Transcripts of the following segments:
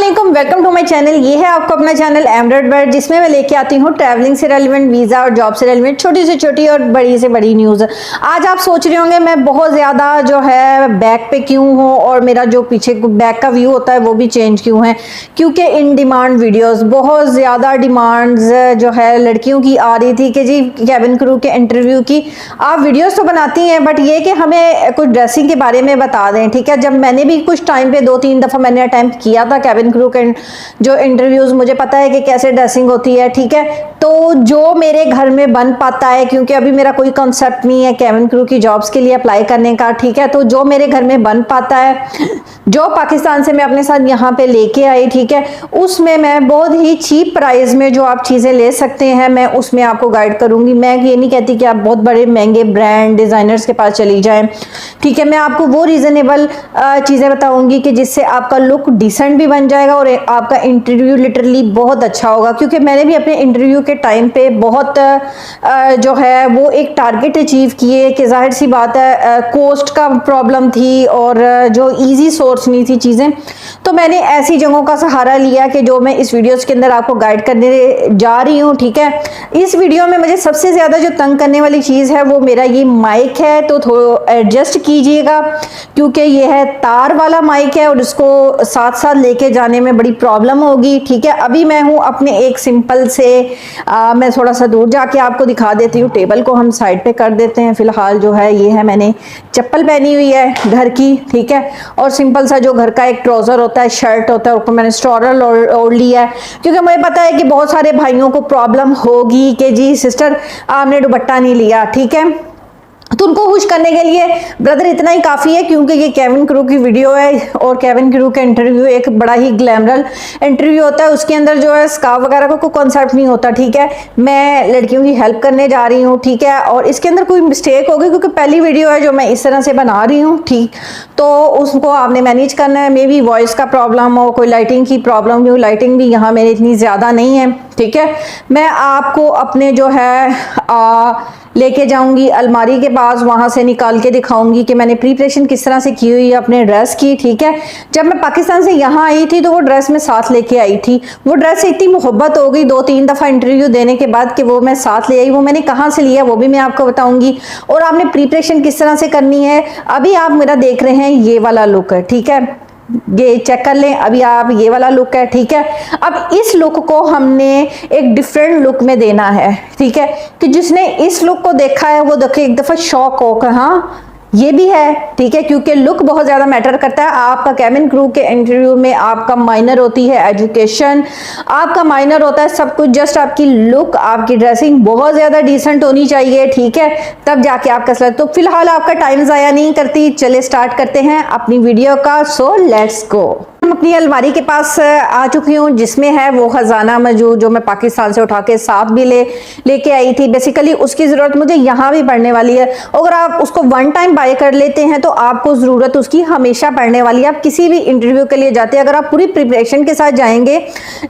अस्सलामुअलैकुम, welcome to my channel. ये है आपको अपना चैनल एमरेड वर्ल्ड, जिसमें मैं लेके आती हूँ ट्रैवलिंग से रेलिवेंट, वीज़ा और जॉब से रेलिवेंट छोटी से छोटी और बड़ी से बड़ी न्यूज़। आज आप सोच रहे होंगे मैं बहुत ज़्यादा जो है बैक पे क्यों हूँ और मेरा जो पीछे बैक का व्यू होता है वो भी चेंज क्यों है। क्योंकि इन डिमांड वीडियोज़ बहुत ज़्यादा डिमांड्स जो है लड़कियों की आ रही थी कि जी कैबिन क्रू के इंटरव्यू की आप वीडियोज़ तो बनाती हैं, बट ये कि हमें कुछ ड्रेसिंग के बारे में बता दें। ठीक है, जब मैंने भी कुछ टाइम पे 2-3 दफ़ा मैंने अटैम्प्ट किया था कैबिन क्रू के जो इंटरव्यूज, मुझे पता है कि कैसे ड्रेसिंग होती है। ठीक है, तो जो मेरे घर में बन पाता है, क्योंकि अभी मेरा कोई कॉन्सेप्ट नहीं है कैबिन क्रू की जॉब्स के लिए अप्लाई करने का। ठीक है, तो जो मेरे घर में बन पाता है, जो पाकिस्तान से मैं अपने साथ यहाँ पे लेके आई, ठीक है, उसमें मैं बहुत ही चीप प्राइस में जो आप चीज़ें ले सकते हैं मैं उसमें आपको गाइड करूँगी। मैं ये नहीं कहती कि आप बहुत बड़े महंगे ब्रांड डिज़ाइनर्स के पास चली जाएं। ठीक है, मैं आपको वो रीज़नेबल चीज़ें बताऊँगी कि जिससे आपका लुक डिसेंट भी बन जाएगा और आपका इंटरव्यू लिटरली बहुत अच्छा होगा। क्योंकि मैंने भी अपने इंटरव्यू के टाइम पे बहुत जो है वो एक टारगेट अचीव किए कि जाहिर सी बात है कॉस्ट का प्रॉब्लम थी और जो ईजी सोर्स नहीं थी चीज़ें, तो मैंने ऐसी जगहों का सहारा लिया कि जो मैं इस वीडियोस के अंदर आपको गाइड करने जा रही हूँ। ठीक है, इस वीडियो में मुझे सबसे ज़्यादा जो तंग करने वाली चीज़ है वो मेरा ये माइक है, तो थोड़ा एडजस्ट कीजिएगा क्योंकि ये है तार वाला माइक है और इसको साथ साथ लेके जाने में बड़ी प्रॉब्लम होगी। ठीक है, अभी मैं हूँ अपने एक सिंपल से मैं थोड़ा सा दूर जाके आपको दिखा देती हूँ। टेबल को हम साइड पे कर देते हैं फिलहाल। जो है ये है, मैंने चप्पल पहनी हुई है घर की। ठीक है, और सिंपल सा जो घर का एक ट्राउजर होता है, शर्ट होता है, ऊपर मैंने स्टोरल ओढ़ लिया है क्योंकि मुझे पता है कि बहुत सारे भाइयों को प्रॉब्लम होगी कि जी सिस्टर आपने दुपट्टा नहीं लिया। ठीक है, तो उनको खुश करने के लिए ब्रदर इतना ही काफ़ी है, क्योंकि ये कैबिन क्रू की वीडियो है और कैबिन क्रू का इंटरव्यू एक बड़ा ही ग्लैमरल इंटरव्यू होता है। उसके अंदर जो है स्कार्फ वगैरह का कोई कॉन्सेप्ट नहीं होता। ठीक है, मैं लड़कियों की हेल्प करने जा रही हूँ। ठीक है, और इसके अंदर कोई मिस्टेक होगी क्योंकि पहली वीडियो है जो मैं इस तरह से बना रही हूँ। ठीक, तो उसको आपने मैनेज करना है। मे बी वॉइस का प्रॉब्लम हो, कोई लाइटिंग की प्रॉब्लम हो, लाइटिंग भी यहाँ मेरी इतनी ज़्यादा नहीं है। ठीक है, मैं आपको अपने जो है लेके जाऊंगी अलमारी के पास, वहां से निकाल के दिखाऊंगी कि मैंने प्रिपरेशन किस तरह से की हुई है अपने ड्रेस की। ठीक है, जब मैं पाकिस्तान से यहाँ आई थी तो वो ड्रेस मैं साथ लेके आई थी। वो ड्रेस से इतनी मोहब्बत हो गई 2-3 दफ़ा इंटरव्यू देने के बाद कि वो मैं साथ ले आई। वो मैंने कहाँ से लिया वो भी मैं आपको बताऊंगी और आपने प्रिपरेशन किस तरह से करनी है। अभी आप मेरा देख रहे हैं ये वाला लुक है। ठीक है, ये चेक कर लें, अभी आप ये वाला लुक है। ठीक है, अब इस लुक को हमने एक डिफरेंट लुक में देना है। ठीक है, कि जिसने इस लुक को देखा है वो देखे एक दफा शॉक होकर हाँ ये भी है। ठीक है, क्योंकि लुक बहुत ज़्यादा मैटर करता है। आपका कैबिन क्रू के इंटरव्यू में आपका माइनर होती है एजुकेशन, आपका माइनर होता है सब कुछ, जस्ट आपकी लुक, आपकी ड्रेसिंग बहुत ज़्यादा डिसेंट होनी चाहिए। ठीक है, तब जाके आपका सर। तो फिलहाल आपका टाइम ज़ाया नहीं करती, चले स्टार्ट करते हैं अपनी वीडियो का। So let's go. हम अपनी अलमारी के पास आ चुकी हूँ जिसमें है वो खजाना मौजूद जो मैं पाकिस्तान से उठा के साथ भी लेके आई थी। बेसिकली उसकी ज़रूरत मुझे यहाँ भी पड़ने वाली है। अगर आप उसको वन टाइम बाय कर लेते हैं तो आपको ज़रूरत उसकी हमेशा पड़ने वाली है। आप किसी भी इंटरव्यू के लिए जाते हैं, अगर आप पूरी प्रिपरेशन के साथ जाएंगे।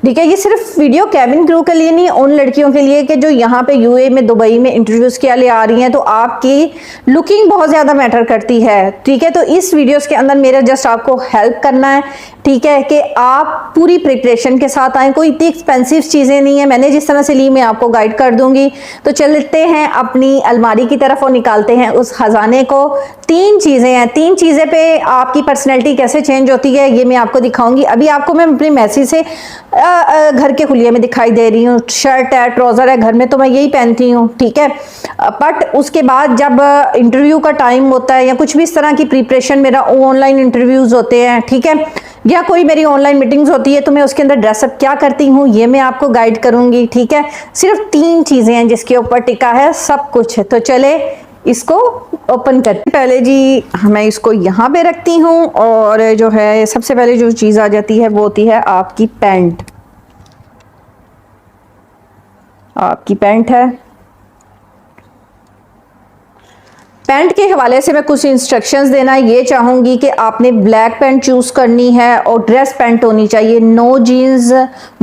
ठीक है, ये सिर्फ वीडियो कैबिन क्रू के लिए नहीं, उन लड़कियों के लिए कि जो यहाँ पे यूए में, दुबई में इंटरव्यूज़ के लिए आ रही हैं, तो आपकी लुकिंग बहुत ज़्यादा मैटर करती है। ठीक है, तो इस वीडियोज़ के अंदर मेरा जस्ट आपको हेल्प करना है। ठीक है, कि आप पूरी प्रिपरेशन के साथ आएँ, कोई इतनी एक्सपेंसिव चीज़ें नहीं है, मैंने जिस तरह से ली मैं आपको गाइड कर दूंगी। तो चलते हैं अपनी अलमारी की तरफ और निकालते हैं उस खजाने को। 3 चीज़ें हैं, 3 चीज़ें पे आपकी पर्सनैलिटी कैसे चेंज होती है ये मैं आपको दिखाऊंगी। अभी आपको मैं अपनी मैसेज से घर के खुलिये में दिखाई दे रही हूँ, शर्ट है, ट्राउज़र है, घर में तो मैं यही पहनती हूँ। ठीक है, बट उसके बाद जब इंटरव्यू का टाइम होता है या कुछ भी इस तरह की प्रिपरेशन, मेरा ऑनलाइन इंटरव्यूज़ होते हैं, ठीक है, या कोई मेरी ऑनलाइन मीटिंग्स होती है, तो मैं उसके अंदर ड्रेसअप क्या करती हूँ ये मैं आपको गाइड करूंगी। ठीक है, सिर्फ 3 चीज़ें हैं जिसके ऊपर टिका है सब कुछ है। तो चले इसको ओपन करते पहले जी मैं इसको यहाँ पे रखती हूँ और जो है सबसे पहले जो चीज़ आ जाती है वो होती है आपकी पैंट। आपकी पैंट है, पैंट के हवाले से मैं कुछ इंस्ट्रक्शंस देना ये चाहूँगी कि आपने ब्लैक पैंट चूज़ करनी है और ड्रेस पैंट होनी चाहिए, no jeans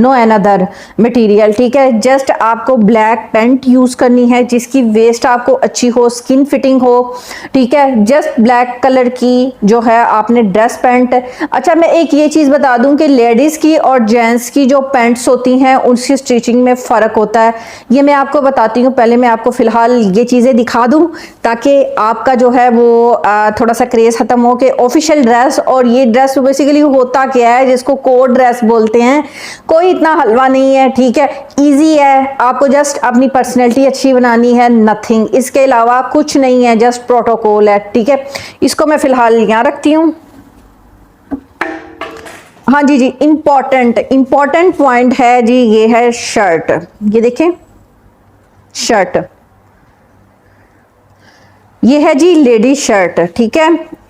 no another material, ठीक है। जस्ट आपको ब्लैक पैंट यूज़ करनी है जिसकी वेस्ट आपको अच्छी हो, स्किन फिटिंग हो, ठीक है। जस्ट ब्लैक कलर की जो है आपने ड्रेस पैंट। अच्छा, मैं एक ये चीज़ बता दूं कि लेडीज़ की और जेंट्स की जो पैंट्स होती हैं उनकी स्टिचिंग में फ़र्क होता है, ये मैं आपको बताती हूँ। पहले मैं आपको फ़िलहाल ये चीज़ें दिखा दूँ ताकि आपका जो है वो थोड़ा सा क्रेज़ ख़त्म हो कि ऑफिशियल ड्रेस और ये ड्रेस बेसिकली होता क्या है, जिसको कोड ड्रेस बोलते हैं। कोई इतना हलवा नहीं है, ठीक है, इजी है। आपको जस्ट अपनी पर्सनैलिटी अच्छी बनानी है, नथिंग, इसके अलावा कुछ नहीं है, जस्ट प्रोटोकॉल है, ठीक है। इसको मैं फ़िलहाल यहाँ रखती हूँ। हाँ जी जी, इम्पॉर्टेंट पॉइंट है जी, ये है शर्ट। ये देखें शर्ट, ये है जी लेडी शर्ट, ठीक है।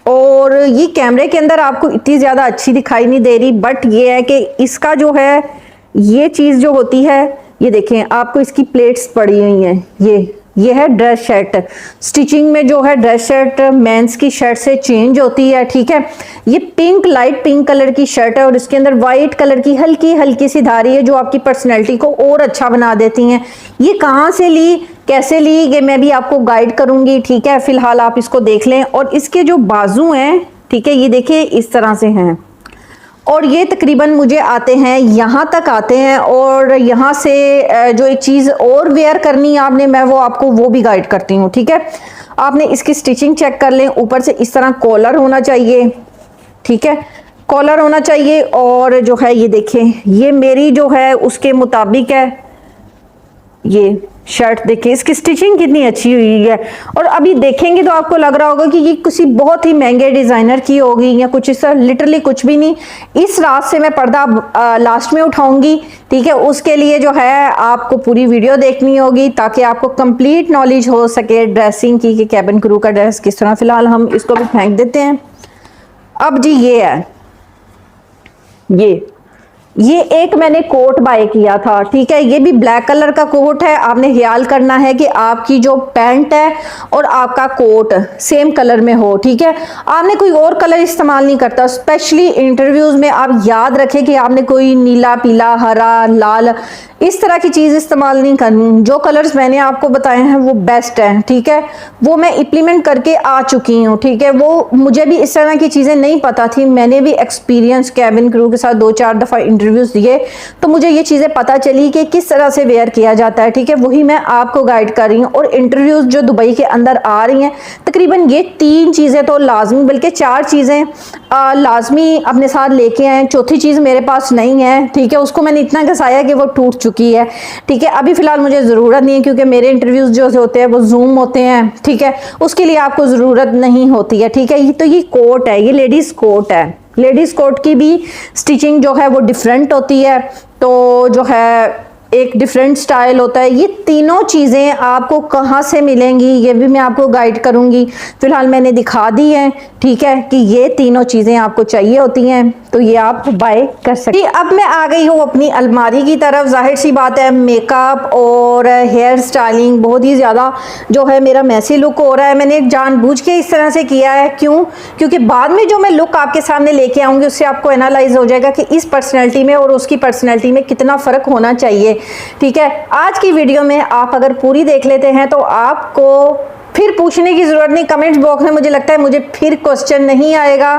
और ये कैमरे के अंदर आपको इतनी ज़्यादा अच्छी दिखाई नहीं दे रही, बट ये है कि इसका जो है ये चीज़ जो होती है, ये देखें आपको इसकी प्लेट्स पड़ी हुई हैं। ये है ड्रेस शर्ट। स्टिचिंग में जो है ड्रेस शर्ट मेंस की शर्ट से चेंज होती है, ठीक है। ये पिंक, लाइट पिंक कलर की शर्ट है और इसके अंदर वाइट कलर की हल्की हल्की सी धारी है जो आपकी पर्सनैलिटी को और अच्छा बना देती हैं। ये कहाँ से ली, कैसे ली, ये मैं भी आपको गाइड करूंगी, ठीक है। फिलहाल आप इसको देख लें। और इसके जो बाजू हैं, ठीक है, ये देखिए इस तरह से हैं और ये तकरीबन मुझे आते हैं यहाँ तक आते हैं। और यहाँ से जो एक चीज़ और वेयर करनी है आपने, मैं वो आपको वो भी गाइड करती हूँ, ठीक है। आपने इसकी स्टिचिंग चेक कर लें। ऊपर से इस तरह कॉलर होना चाहिए, ठीक है, कॉलर होना चाहिए। और जो है ये देखें, ये मेरी जो है उसके मुताबिक है। ये शर्ट देखिए, इसकी स्टिचिंग कितनी अच्छी हुई है। और अभी देखेंगे तो आपको लग रहा होगा कि ये किसी बहुत ही महंगे डिज़ाइनर की होगी या कुछ इस तरह, लिटरली कुछ भी नहीं। इस रात से मैं पर्दा लास्ट में उठाऊंगी, ठीक है। उसके लिए जो है आपको पूरी वीडियो देखनी होगी ताकि आपको कंप्लीट नॉलेज हो सके ड्रेसिंग की कि कैबिन क्रू का ड्रेस किस तरह। फिलहाल हम इसको भी फेंक देते हैं। अब जी ये है, ये एक मैंने कोट बाय किया था, ठीक है। ये भी ब्लैक कलर का कोट है। आपने ख्याल करना है कि आपकी जो पैंट है और आपका कोट सेम कलर में हो, ठीक है। आपने कोई और कलर इस्तेमाल नहीं करता, स्पेशली इंटरव्यूज में आप याद रखें कि आपने कोई नीला, पीला, हरा, लाल इस तरह की चीज़ इस्तेमाल नहीं करनी। जो कलर्स मैंने आपको बताए हैं वो बेस्ट हैं, ठीक है, वो मैं इम्प्लीमेंट करके आ चुकी हूँ, ठीक है। वो मुझे भी इस तरह की चीज़ें नहीं पता थी, मैंने भी एक्सपीरियंस कैबिन क्रू के साथ 2-4 दफ़ा इंटरव्यूज़ दिए तो मुझे ये चीज़ें पता चली कि किस तरह से वेयर किया जाता है, ठीक है। वही मैं आपको गाइड कर रही हूँ। और इंटरव्यूज़ जो दुबई के अंदर आ रही हैं, तकरीबन ये 3 चीज़ें तो लाजमी, बल्कि 4 चीज़ें लाजमी अपने साथ लेके आएँ। चौथी चीज़ मेरे पास नहीं है, ठीक है, उसको मैंने इतना घसाया कि वो टूट चुकी है, ठीक है। अभी फिलहाल मुझे ज़रूरत नहीं है क्योंकि मेरे इंटरव्यूज़ जो होते हैं वो जूम होते हैं, ठीक है, उसके लिए आपको ज़रूरत नहीं होती है, ठीक है। तो ये कोट है, ये लेडीज़ कोट है। लेडीज़ कोट की भी स्टिचिंग जो है वो डिफरेंट होती है, तो जो है एक डिफरेंट स्टाइल होता है। ये तीनों चीज़ें आपको कहाँ से मिलेंगी ये भी मैं आपको गाइड करूँगी। फिलहाल मैंने दिखा दी है, ठीक है, कि ये तीनों चीज़ें आपको चाहिए होती हैं तो ये आप बाय कर सकते हैं। अब मैं आ गई हूँ अपनी अलमारी की तरफ। जाहिर सी बात है मेकअप और हेयर स्टाइलिंग बहुत ही ज़्यादा जो है मेरा मैसी लुक हो रहा है। मैंने जानबूझ के इस तरह से किया है, क्यों? क्योंकि बाद में जो मैं लुक आपके सामने लेके आऊँगी उससे आपको एनालाइज हो जाएगा कि इस पर्सनैलिटी में और उसकी पर्सनैलिटी में कितना फ़र्क होना चाहिए, ठीक है। आज की वीडियो में आप अगर पूरी देख लेते हैं तो आपको फिर पूछने की ज़रूरत नहीं, कमेंट्स बॉक्स में मुझे लगता है मुझे फिर क्वेश्चन नहीं आएगा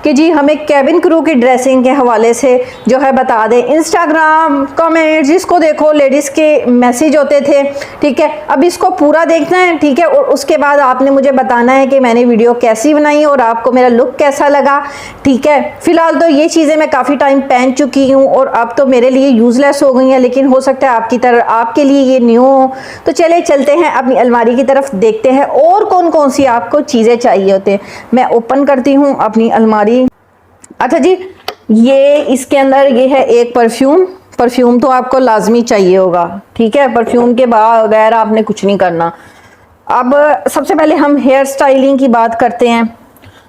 कि जी हमें कैबिन क्रू की ड्रेसिंग के हवाले से जो है बता दें। इंस्टाग्राम कमेंट्स जिसको देखो लेडीज़ के मैसेज होते थे, ठीक है। अब इसको पूरा देखना है, ठीक है, और उसके बाद आपने मुझे बताना है कि मैंने वीडियो कैसी बनाई और आपको मेरा लुक कैसा लगा, ठीक है। फिलहाल तो ये चीज़ें मैं काफ़ी टाइम पहन चुकी हूँ और अब तो मेरे लिए यूज़लेस हो गई हैं, लेकिन हो सकता है आपकी तरह आपके लिए ये न्यू हो। तो चले चलते हैं अपनी अलमारी की तरफ, देखते हैं और कौन कौन सी आपको चीज़ें चाहिए होते हैं। मैं ओपन करती हूँ अपनी अलमारी। अच्छा जी, ये इसके अंदर ये है एक परफ्यूम तो आपको लाजमी चाहिए होगा, ठीक है। परफ्यूम के बगैर आपने कुछ नहीं करना। अब सबसे पहले हम हेयर स्टाइलिंग की बात करते हैं।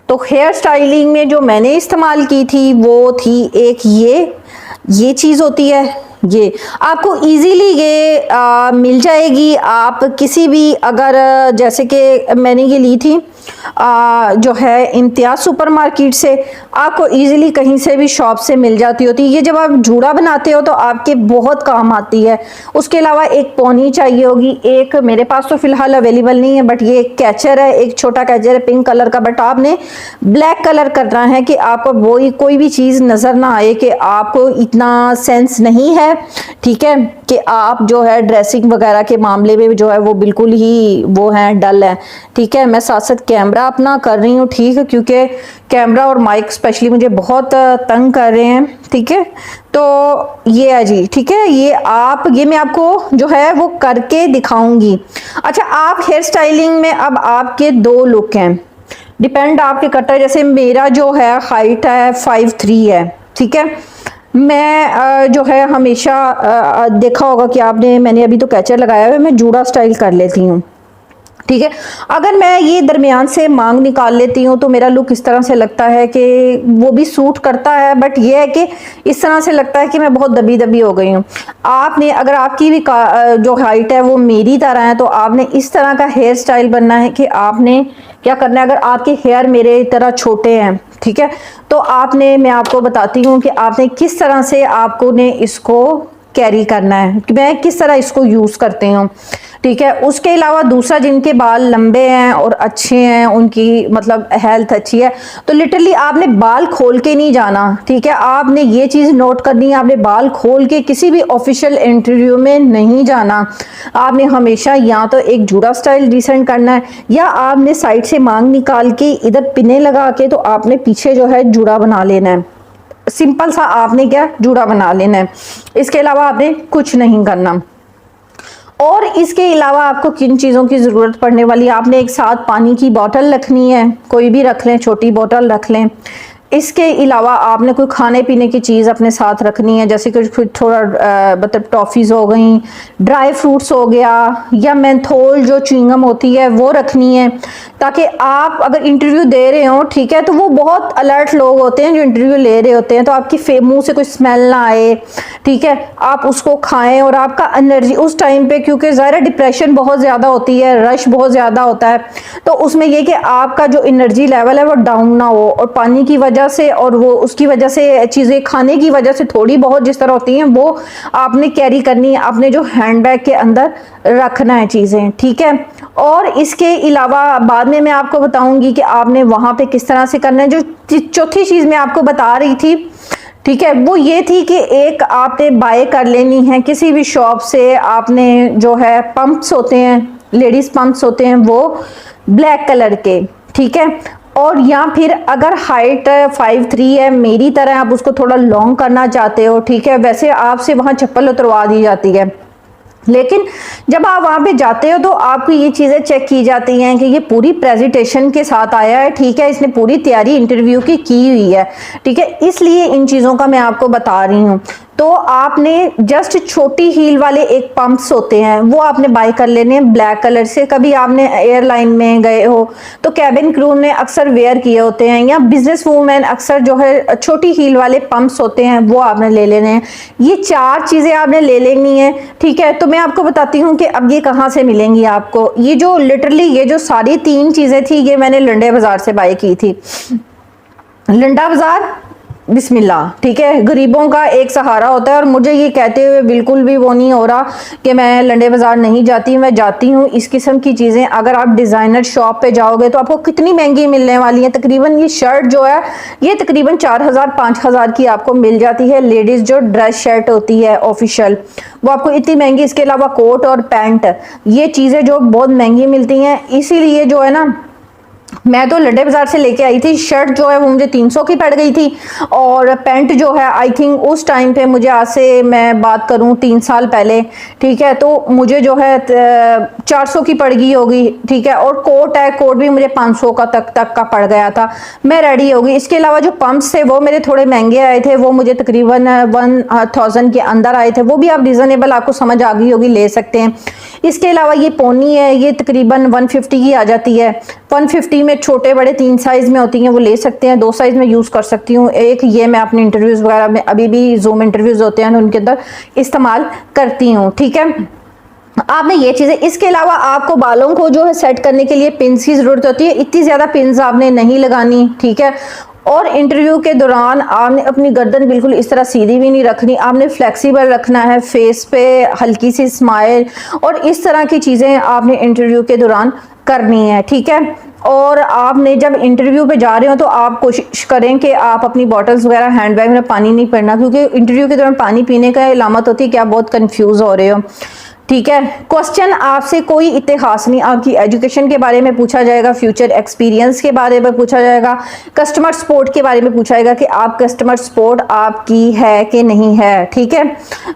तो हेयर स्टाइलिंग में जो मैंने इस्तेमाल की थी वो थी एक ये चीज़ होती है, ये आपको इजीली ये मिल जाएगी। आप किसी भी अगर जैसे कि मैंने ये ली थी जो है इम्तियाज़ सुपरमार्केट से, आपको इजीली कहीं से भी शॉप से मिल जाती होती है। ये जब आप जूड़ा बनाते हो तो आपके बहुत काम आती है। उसके अलावा एक पौनी चाहिए होगी, एक मेरे पास तो फिलहाल अवेलेबल नहीं है, बट ये एक कैचर है, एक छोटा कैचर है पिंक कलर का, बट आपने ब्लैक कलर करना है कि आपको वो कोई भी चीज़ नज़र ना आए कि आपको इतना सेंस नहीं है, ठीक है, कि आप जो है ड्रेसिंग वगैरह के मामले में जो है वो बिल्कुल ही वो हैं डल है, ठीक है। मैं साथ साथ कैमरा अपना कर रही हूँ, ठीक है, क्योंकि कैमरा और माइक स्पेशली मुझे बहुत तंग कर रहे हैं, ठीक है। तो ये है जी, ठीक है, ये मैं आपको जो है वो करके दिखाऊंगी। अच्छा, आप हेयर स्टाइलिंग में अब आपके दो लुक हैं, डिपेंड आपके करता है। जैसे मेरा जो है हाइट है 5'3" है, ठीक है। मैं जो है हमेशा देखा होगा कि आपने, मैंने अभी तो कैचर लगाया है, मैं जूड़ा स्टाइल कर लेती हूँ, ठीक है। अगर मैं ये दरमियान से मांग निकाल लेती हूँ तो मेरा लुक इस तरह से लगता है कि वो भी सूट करता है, बट ये है कि इस तरह से लगता है कि मैं बहुत दबी दबी हो गई हूँ। आपने, अगर आपकी भी जो हाइट है वो मेरी तरह है, तो आपने इस तरह का हेयर स्टाइल बनना है कि आपने क्या करना है। अगर आपके हेयर मेरे तरह छोटे हैं, ठीक है, तो आपने, मैं आपको बताती हूँ कि आपने किस तरह से आपको ने इसको कैरी करना है, कि मैं किस तरह इसको यूज़ करती हूँ, ठीक है। उसके अलावा दूसरा, जिनके बाल लंबे हैं और अच्छे हैं, उनकी मतलब हेल्थ अच्छी है, तो लिटरली आपने बाल खोल के नहीं जाना, ठीक है। आपने ये चीज़ नोट करनी है, आपने बाल खोल के किसी भी ऑफिशियल इंटरव्यू में नहीं जाना। आपने हमेशा या तो एक जूड़ा स्टाइल डिसेंट करना है, या आपने साइड से मांग निकाल के इधर पिने लगा के तो आपने पीछे जो है जूड़ा बना लेना है। सिंपल सा आपने क्या जूड़ा बना लेना है, इसके अलावा आपने कुछ नहीं करना। और इसके अलावा आपको किन चीज़ों की ज़रूरत पड़ने वाली है, आपने एक साथ पानी की बोतल रखनी है, कोई भी रख लें, छोटी बोतल रख लें। इसके अलावा आपने कोई खाने पीने की चीज़ अपने साथ रखनी है, जैसे कि थोड़ा मतलब टॉफ़ीज़ हो गई, ड्राई फ्रूट्स हो गया, या मेंथोल जो च्युइंगम होती है वो रखनी है, ताकि आप अगर इंटरव्यू दे रहे हो, ठीक है, तो वो बहुत अलर्ट लोग होते हैं जो इंटरव्यू ले रहे होते हैं, तो आपकी मुंह से कोई स्मेल ना आए, ठीक है, आप उसको खाएं। और आपका एनर्जी उस टाइम पे, क्योंकि ज़ाहिर डिप्रेशन बहुत ज़्यादा होती है, रश बहुत ज़्यादा होता है, तो उसमें ये कि आपका जो एनर्जी लेवल है वो डाउन ना हो, और पानी की वजह से और वो उसकी वजह से, चीज़ें खाने की वजह से थोड़ी बहुत जिस तरह होती हैं वो आपने कैरी करनी है, आपने जो हैंडबैग के अंदर रखना है चीज़ें, ठीक है। और इसके अलावा बाद में मैं आपको बताऊंगी कि आपने वहाँ पे किस तरह से करना है। जो चौथी चीज़ मैं आपको बता रही थी, ठीक है, वो ये थी कि एक आपने बाय कर लेनी है किसी भी शॉप से, आपने जो है पंप्स होते हैं, लेडीज़ पंप्स होते हैं वो ब्लैक कलर के, ठीक है। और या फिर अगर हाइट 5'3" है मेरी तरह, आप उसको थोड़ा लॉन्ग करना चाहते हो, ठीक है, वैसे आपसे वहाँ चप्पल उतरवा दी जाती है, लेकिन जब आप वहाँ पे जाते हो तो आपको ये चीज़ें चेक की जाती हैं कि ये पूरी प्रेजेंटेशन के साथ आया है, ठीक है, इसने पूरी तैयारी इंटरव्यू की हुई है, ठीक है, इसलिए इन चीज़ों का मैं आपको बता रही हूँ। तो आपने जस्ट छोटी हील वाले एक पंप्स होते हैं वो आपने बाय कर लेने हैं ब्लैक कलर से। कभी आपने एयरलाइन में गए हो तो कैबिन क्रू ने अक्सर वेयर किए होते हैं, या बिजनेस वूमेन अक्सर जो है छोटी हील वाले पंप्स होते हैं वो आपने ले लेने हैं। ये चार चीज़ें आपने ले लेनी है, ठीक है। तो मैं आपको बताती हूँ कि अब ये कहाँ से मिलेंगी आपको। ये जो लिटरली ये जो सारी तीन चीज़ें थी ये मैंने लंडे बाज़ार से बाय की थी। लंडा बाज़ार बिस्मिल्लाह, ठीक है, गरीबों का एक सहारा होता है। और मुझे ये कहते हुए बिल्कुल भी वो नहीं हो रहा कि मैं लंडे बाज़ार नहीं जाती, मैं जाती हूँ। इस किस्म की चीज़ें अगर आप डिज़ाइनर शॉप पे जाओगे तो आपको कितनी महंगी मिलने वाली है। तकरीबन ये शर्ट जो है ये तकरीबन 4000-5000 की आपको मिल जाती है। लेडीज़ जो ड्रेस शर्ट होती है ऑफिशियल वो आपको इतनी महंगी, इसके अलावा कोट और पैंट, ये चीज़ें जो बहुत महंगी मिलती हैं। इसीलिए जो है ना, मैं तो लंडे बाज़ार से लेके आई थी। शर्ट जो है वो मुझे 300 की पड़ गई थी, और पैंट जो है आई थिंक उस टाइम पे मुझे, आज से मैं बात करूं 3 साल पहले, ठीक है, तो मुझे जो है 400 की पड़ गई होगी, ठीक है। और कोट है, कोट भी मुझे 500 का तक का पड़ गया था, मैं रेडी हो गई। इसके अलावा जो पंप्स थे वो मेरे थोड़े महंगे आए थे, वो मुझे तकरीबन 1000 के अंदर आए थे, वो भी आप रिजनेबल, आपको समझ आ गई होगी, ले सकते हैं। इसके अलावा ये पोनी है, ये तकरीबन 150 की आ जाती है, 150 सेफ्टी में छोटे बड़े 3 साइज़ में होती हैं, वो ले सकते हैं। 2 साइज़ में यूज़ कर सकती हूँ। एक ये मैं अपने इंटरव्यूज़ वगैरह में, अभी भी जूम इंटरव्यूज़ होते हैं उनके अंदर इस्तेमाल करती हूँ, ठीक है। आपने ये चीज़ें, इसके अलावा आपको बालों को जो है सेट करने के लिए पिन्स की ज़रूरत होती है। इतनी ज़्यादा पिन्स आपने नहीं लगानी, ठीक है। और इंटरव्यू के दौरान आपने अपनी गर्दन बिल्कुल इस तरह सीधी भी नहीं रखनी, आपने फ्लेक्सिबल रखना है। फेस पे हल्की सी स्माइल और इस तरह की चीज़ें आपने इंटरव्यू के दौरान करनी है, ठीक है। और आपने जब इंटरव्यू पे जा रहे हो तो आप कोशिश करें कि आप अपनी बॉटल्स वगैरह हैंड बैग में पानी नहीं पड़ना, क्योंकि इंटरव्यू के दौरान पानी पीने का अलामत होती है कि आप बहुत कंफ्यूज हो रहे हो, ठीक है। क्वेश्चन आपसे कोई इतिहास नहीं, आपकी एजुकेशन के बारे में पूछा जाएगा, फ्यूचर एक्सपीरियंस के बारे में पूछा जाएगा, कस्टमर सपोर्ट के बारे में पूछा जाएगा कि आप कस्टमर सपोर्ट आपकी है कि नहीं है, ठीक है।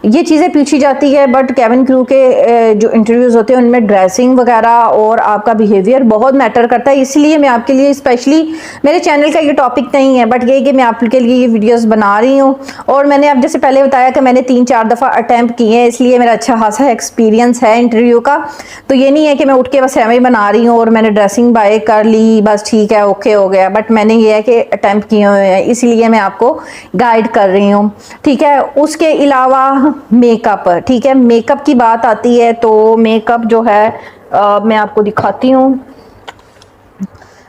ये चीज़ें पूछी जाती है। बट कैबिन क्रू के जो इंटरव्यूज़ होते हैं उनमें ड्रेसिंग वगैरह और आपका बिहेवियर बहुत मैटर करता है। इसलिए मैं आपके लिए स्पेशली, मेरे चैनल का ये टॉपिक नहीं है, बट ये कि मैं आपके लिए ये वीडियोज़ बना रही हूँ। और मैंने अब जैसे पहले बताया कि मैंने 3-4 दफ़ा अटैम्प्ट किए हैं, इसलिए मेरा अच्छा खासा एक्सपीरियंस है इंटरव्यू का। तो ये नहीं है कि मैं उठ के बस एम ही बना रही हूँ और मैंने ड्रेसिंग बाय कर ली बस ठीक है ओके हो गया, बट मैंने ये है कि अटैम्प्ट किए हुए हैं, इसीलिए मैं आपको गाइड कर रही हूँ, ठीक है। उसके अलावा मेकअप, ठीक है, मेकअप की बात आती है तो मेकअप जो है मैं आपको दिखाती हूँ।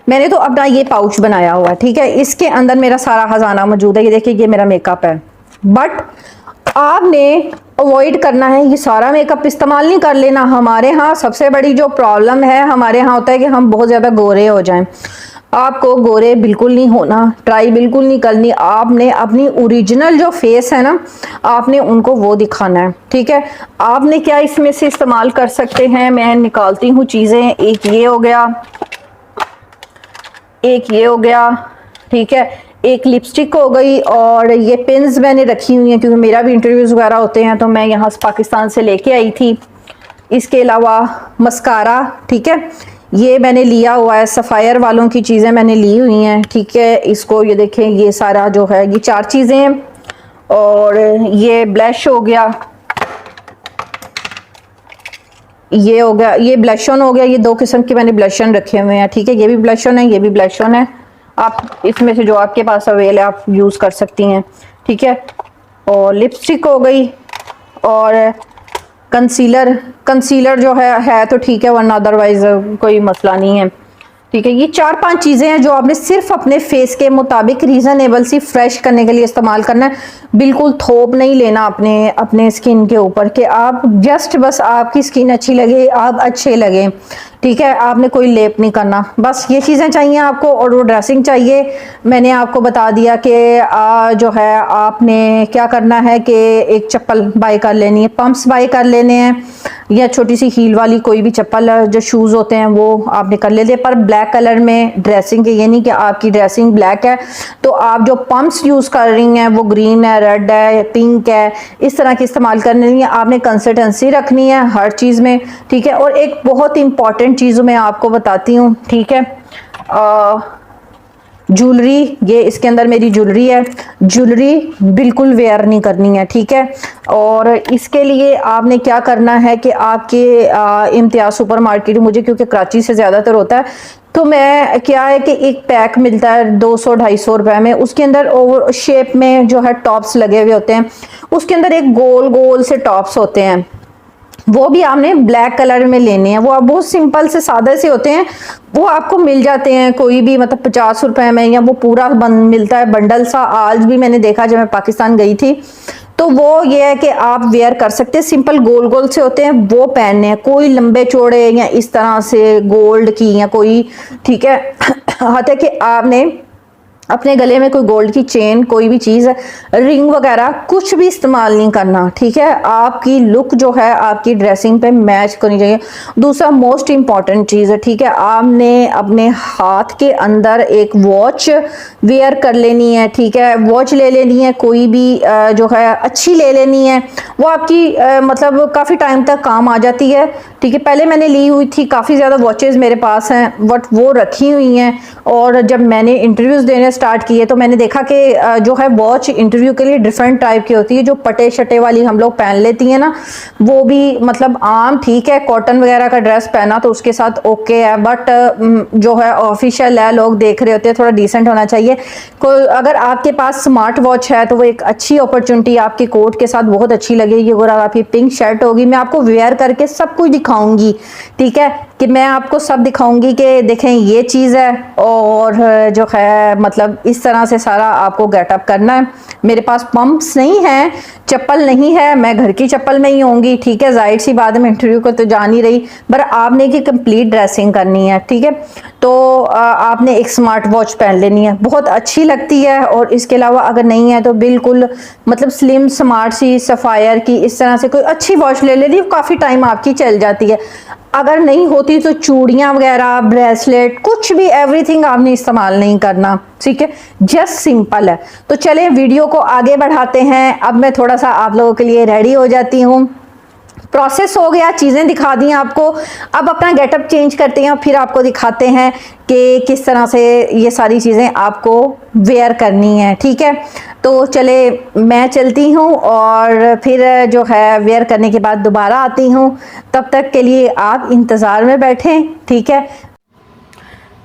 मैंने तो अपना ये पाउच बनाया हुआ है, ठीक है, इसके अंदर मेरा सारा खजाना मौजूद है। ये देखिए, ये मेरा मेकअप है। बट आपने अवॉइड करना है ये सारा मेकअप इस्तेमाल नहीं कर लेना। हमारे यहाँ सबसे बड़ी जो प्रॉब्लम है हमारे यहाँ होता है कि हम बहुत ज़्यादा गोरे हो जाएं। आपको गोरे बिल्कुल नहीं होना, ट्राई बिल्कुल नहीं करनी। आपने अपनी ओरिजिनल जो फेस है ना, आपने उनको वो दिखाना है, ठीक है। आपने क्या इसमें से इस्तेमाल कर सकते हैं, मैं निकालती हूँ चीज़ें। एक ये हो गया, एक ये हो गया, ठीक है, एक लिपस्टिक हो गई, और ये पिन्स मैंने रखी हुई हैं क्योंकि मेरा भी इंटरव्यूज़ वगैरह होते हैं तो मैं यहाँ से पाकिस्तान से लेके आई थी। इसके अलावा मस्कारा, ठीक है, ये मैंने लिया हुआ है, सफ़ायर वालों की चीज़ें मैंने ली हुई हैं, ठीक है। इसको ये देखें, ये सारा जो है ये 4 चीज़ें हैं। और ये ब्लश हो गया, ये हो गया, ये ब्लशन हो गया। ये 2 किस्म के मैंने ब्लशन रखे हुए हैं, ठीक है। ये भी ब्लशन है, ये भी ब्लशन है। आप इसमें से जो आपके पास अवेल है आप यूज़ कर सकती हैं, ठीक है। और लिपस्टिक हो गई, और कंसीलर, कंसीलर जो है तो ठीक है, वरना अदरवाइज कोई मसला नहीं है, ठीक है। ये 4-5 चीज़ें हैं जो आपने सिर्फ अपने फेस के मुताबिक रीज़नेबल सी फ्रेश करने के लिए इस्तेमाल करना है। बिल्कुल थोप नहीं लेना अपने स्किन के ऊपर कि आप जस्ट बस आपकी स्किन अच्छी लगे, आप अच्छे लगे, ठीक है। आपने कोई लेप नहीं करना, बस ये चीज़ें चाहिए आपको। और वो ड्रेसिंग चाहिए, मैंने आपको बता दिया कि जो है आपने क्या करना है कि एक चप्पल बाय कर लेनी है, पंप्स बाय कर लेने हैं, या छोटी सी हील वाली कोई भी चप्पल, जो शूज़ होते हैं वो आपने कर लेते हैं। पर ब्लैक कलर में ड्रेसिंग के, ये नहीं कि आपकी ड्रेसिंग ब्लैक है तो आप जो पंप्स यूज़ कर रही हैं वो ग्रीन है, रेड है, पिंक है, इस तरह की इस्तेमाल करनी है। आपने कंसिस्टेंसी रखनी है हर चीज़ में, ठीक है। और एक बहुत इंपॉर्टेंट चीज़ मैं आपको बताती हूँ, ठीक है, ज्वेलरी, ये इसके अंदर मेरी ज्वेलरी है, ज्वेलरी बिल्कुल वेयर नहीं करनी है, ठीक है। और इसके लिए आपने क्या करना है कि आपके इम्तियाज़ सुपर मार्केट, मुझे क्योंकि कराची से ज़्यादातर होता है तो मैं क्या है कि एक पैक मिलता है 200-250 रुपए में, उसके अंदर ओवर शेप में जो है टॉप्स लगे हुए होते हैं, उसके अंदर एक गोल गोल से टॉप्स होते हैं, वो भी आपने ब्लैक कलर में लेने हैं। वो आप बहुत सिंपल से सादे से होते हैं, वो आपको मिल जाते हैं कोई भी, मतलब 50 रुपए में, या वो पूरा मिलता है बंडल सा। आज भी मैंने देखा जब मैं पाकिस्तान गई थी तो वो ये है कि आप वेयर कर सकते हैं, सिंपल गोल गोल से होते हैं, वो पहनने हैं, कोई लंबे चौड़े या इस तरह से गोल्ड की या कोई, ठीक है। हाथ है कि आपने अपने गले में कोई गोल्ड की चेन, कोई भी चीज़, रिंग वगैरह कुछ भी इस्तेमाल नहीं करना, ठीक है। आपकी लुक जो है आपकी ड्रेसिंग पे मैच करनी चाहिए। दूसरा मोस्ट इम्पॉर्टेंट चीज़ है, ठीक है, आपने अपने हाथ के अंदर एक वॉच वेयर कर लेनी है, ठीक है। वॉच ले लेनी है, कोई भी जो है अच्छी ले लेनी है, वो आपकी मतलब काफ़ी टाइम तक काम आ जाती है, ठीक है। पहले मैंने ली हुई थी, काफ़ी ज़्यादा वॉचेज़ मेरे पास हैं, बट वो रखी हुई हैं, और जब मैंने इंटरव्यूज़ देने स्टार्ट किए तो मैंने देखा कि जो है वॉच इंटरव्यू के लिए डिफरेंट टाइप की होती है। जो पटे शटे वाली हम लोग पहन लेती हैं ना, वो भी मतलब आम ठीक है, कॉटन वगैरह का ड्रेस पहना तो उसके साथ ओके है, बट जो है ऑफिशियल है, लोग देख रहे होते हैं, थोड़ा डिसेंट होना चाहिए। कोई अगर आपके पास स्मार्ट वॉच है तो वो एक अच्छी अपॉर्चुनिटी, आपके कोट के साथ बहुत अच्छी लगेगी। और आपकी पिंक शर्ट होगी, मैं आपको वेयर करके सब कुछ दिखाऊंगी, ठीक है, कि मैं आपको सब दिखाऊंगी कि देखें ये चीज़ है, और जो है मतलब इस तरह से सारा आपको गेटअप करना है। मेरे पास पंप्स नहीं है, चप्पल नहीं है, मैं घर की चप्पल में ही होंगी, ठीक है, जाहिर सी बात है, मैं इंटरव्यू को तो जा नहीं रही, पर आपने की कंप्लीट ड्रेसिंग करनी है, ठीक है। तो आपने एक स्मार्ट वॉच पहन लेनी है, बहुत अच्छी लगती है। और इसके अलावा अगर नहीं है तो बिल्कुल मतलब स्लिम स्मार्ट सी सफायर की इस तरह से कोई अच्छी वॉच ले लेती, काफ़ी टाइम आपकी चल जाती है। अगर नहीं होती तो चूड़ियाँ वगैरह, ब्रेसलेट, कुछ भी, एवरीथिंग आपने इस्तेमाल नहीं करना, ठीक है, जस्ट सिंपल है। तो चलें वीडियो को आगे बढ़ाते हैं। अब मैं थोड़ा सा आप लोगों के लिए रेडी हो जाती हूँ। प्रोसेस हो गया, चीज़ें दिखा दी आपको, अब अपना गेटअप चेंज करते हैं, फिर आपको दिखाते हैं कि किस तरह से ये सारी चीज़ें आपको वेयर करनी है, ठीक है। तो चले मैं चलती हूँ और फिर जो है वेयर करने के बाद दोबारा आती हूँ। तब तक के लिए आप इंतज़ार में बैठें, ठीक है।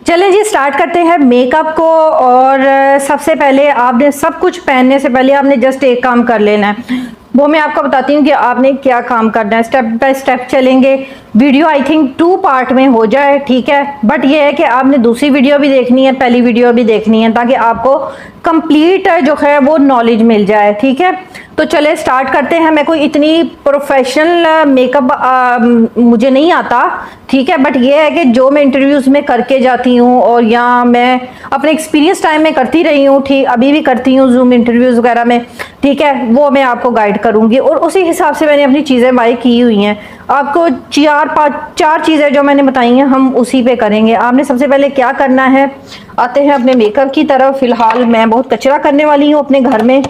चलें जी, स्टार्ट करते हैं मेकअप को। और सबसे पहले आपने सब कुछ पहनने से पहले आपने जस्ट एक काम कर लेना है, वो मैं आपको बताती हूँ कि आपने क्या काम करना है। स्टेप बाय स्टेप चलेंगे। वीडियो आई थिंक 2 पार्ट में हो जाए, ठीक है, बट ये है कि आपने दूसरी वीडियो भी देखनी है, पहली वीडियो भी देखनी है, ताकि आपको कंप्लीट जो है वो नॉलेज मिल जाए, ठीक है। तो चले स्टार्ट करते हैं। मैं कोई इतनी प्रोफेशनल मेकअप मुझे नहीं आता, ठीक है, बट ये है कि जो मैं इंटरव्यूज़ में करके जाती हूँ और या मैं अपने एक्सपीरियंस टाइम में करती रही हूँ, ठीक, अभी भी करती हूँ जूम इंटरव्यूज़ वगैरह में, ठीक है, वो मैं आपको गाइड करूँगी। और उसी हिसाब से मैंने अपनी चीज़ें बाई की हुई हैं। आपको 4 चीज़ें जो मैंने बताई हैं हम उसी पे करेंगे। आपने सबसे पहले क्या करना है, आते हैं अपने मेकअप की तरफ। फिलहाल मैं बहुत कचरा करने वाली हूँ अपने घर में,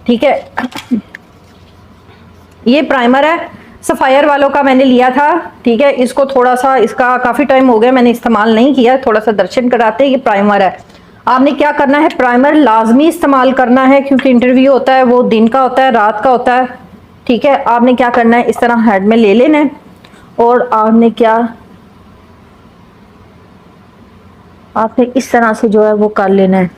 ठीक है। ये प्राइमर है, सफायर वालों का मैंने लिया था, ठीक है। इसको थोड़ा सा, इसका काफ़ी टाइम हो गया मैंने इस्तेमाल नहीं किया, थोड़ा सा दर्शन कराते हैं। ये प्राइमर है। आपने क्या करना है, प्राइमर लाजमी इस्तेमाल करना है, क्योंकि इंटरव्यू होता है वो दिन का होता है, रात का होता है, ठीक है। आपने क्या करना है, इस तरह हेड में ले लेना है, और आपने इस तरह से जो है वो कर लेना है।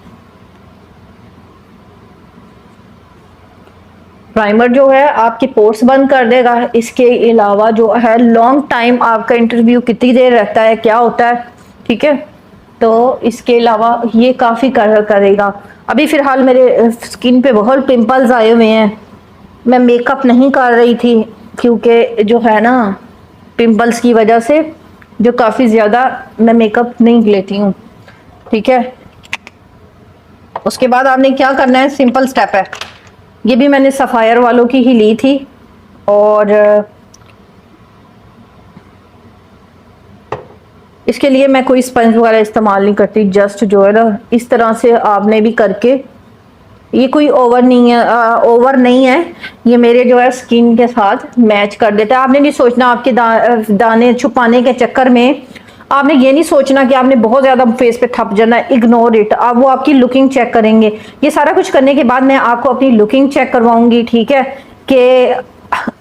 प्राइमर जो है आपके पोर्स बंद कर देगा। इसके अलावा जो है लॉन्ग टाइम आपका इंटरव्यू कितनी देर रहता है, क्या होता है, ठीक है, तो इसके अलावा ये काफ़ी करेगा। अभी फ़िलहाल मेरे स्किन पे बहुत पिंपल्स आए हुए हैं। मैं मेकअप नहीं कर रही थी क्योंकि जो है ना, पिंपल्स की वजह से जो काफ़ी ज़्यादा मैं मेकअप नहीं लेती हूँ, ठीक है। उसके बाद आपने क्या करना है, सिंपल स्टेप है। ये भी मैंने सफायर वालों की ही ली थी, और इसके लिए मैं कोई स्पंज वगैरह इस्तेमाल नहीं करती। जस्ट जो है ना, इस तरह से आपने भी करके, ये कोई ओवर नहीं है, ये मेरे जो है स्किन के साथ मैच कर देता है। आपने नहीं सोचना आपके दाने छुपाने के चक्कर में, आपने ये नहीं सोचना कि आपने बहुत ज़्यादा फेस पे थप जाना है। Ignore it. आप वो आपकी लुकिंग चेक करेंगे। ये सारा कुछ करने के बाद मैं आपको अपनी लुकिंग चेक करवाऊंगी, ठीक है, कि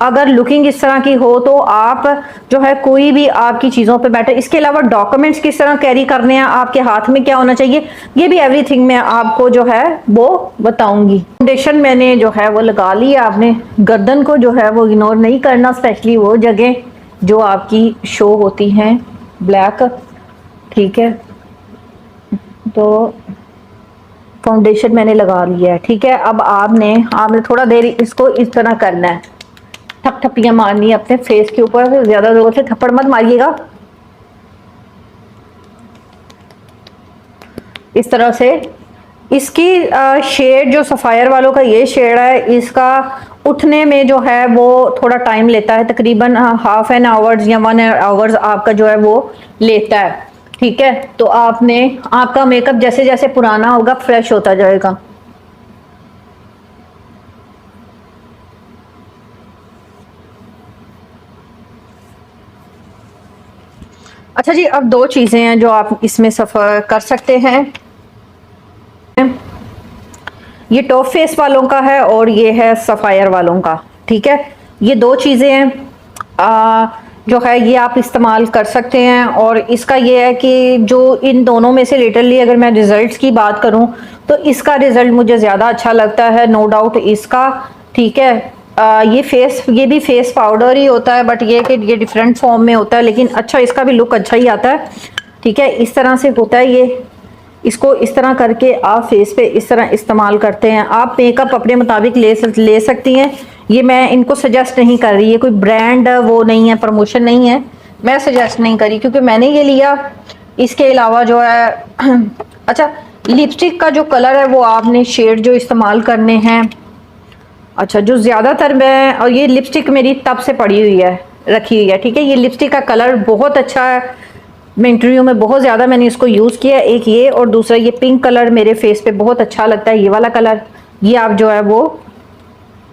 अगर लुकिंग इस तरह की हो तो आप जो है कोई भी आपकी चीज़ों पे बैठे। इसके अलावा डॉक्यूमेंट्स किस तरह कैरी करने हैं, आपके हाथ में क्या होना चाहिए, ये भी एवरीथिंग मैं आपको जो है वो बताऊंगी। फाउंडेशन मैंने जो है वो लगा ली है। आपने गर्दन को जो है वो इग्नोर नहीं करना, स्पेशली वो जगह जो आपकी शो होती हैं ब्लैक, ठीक है। तो फाउंडेशन मैंने लगा लिया है, ठीक है। अब आपने थोड़ा देर इसको इस तरह करना है, थपथपियां मारनी है अपने फेस के ऊपर। ज्यादा जोर से थप्पड़ मत मारिएगा, इस तरह से। इसकी शेड जो सफायर वालों का ये शेड है, इसका उठने में जो है वो थोड़ा टाइम लेता है, तकरीबन हाफ एन आवर्स या 1 आवर्स आपका जो है वो लेता है, ठीक है। तो आपका मेकअप जैसे जैसे पुराना होगा फ्रेश होता जाएगा। अच्छा जी, अब 2 चीज़ें हैं जो आप इसमें सफ़र कर सकते हैं। ये टॉप फेस वालों का है और ये है सफ़ायर वालों का। ठीक है, ये दो चीज़ें हैं जो है ये आप इस्तेमाल कर सकते हैं। और इसका ये है कि जो इन दोनों में से लिटरली अगर मैं रिज़ल्ट्स की बात करूं तो इसका रिज़ल्ट मुझे ज़्यादा अच्छा लगता है, नो डाउट इसका। ठीक है, ये भी फेस पाउडर ही होता है, बट ये कि ये डिफरेंट फॉर्म में होता है, लेकिन अच्छा इसका भी लुक अच्छा ही आता है। ठीक है, इस तरह से होता है ये। इसको इस तरह करके आप फेस पे इस तरह इस्तेमाल करते हैं। आप मेकअप अपने मुताबिक ले सकती हैं। ये मैं इनको सजेस्ट नहीं कर रही है, कोई ब्रांड वो नहीं है, प्रमोशन नहीं है, मैं सजेस्ट नहीं करी क्योंकि मैंने ये लिया। इसके अलावा जो है अच्छा, लिपस्टिक का जो कलर है वो आपने शेड जो इस्तेमाल करने हैं। अच्छा, जो ज़्यादातर मैं, और ये लिपस्टिक मेरी तब से पड़ी हुई है, रखी हुई है। ठीक है, ये लिपस्टिक का कलर बहुत अच्छा है, मैं इंटरव्यू में बहुत ज़्यादा मैंने इसको यूज़ किया। एक ये और दूसरा ये पिंक कलर मेरे फेस पे बहुत अच्छा लगता है, ये वाला कलर। ये आप जो है वो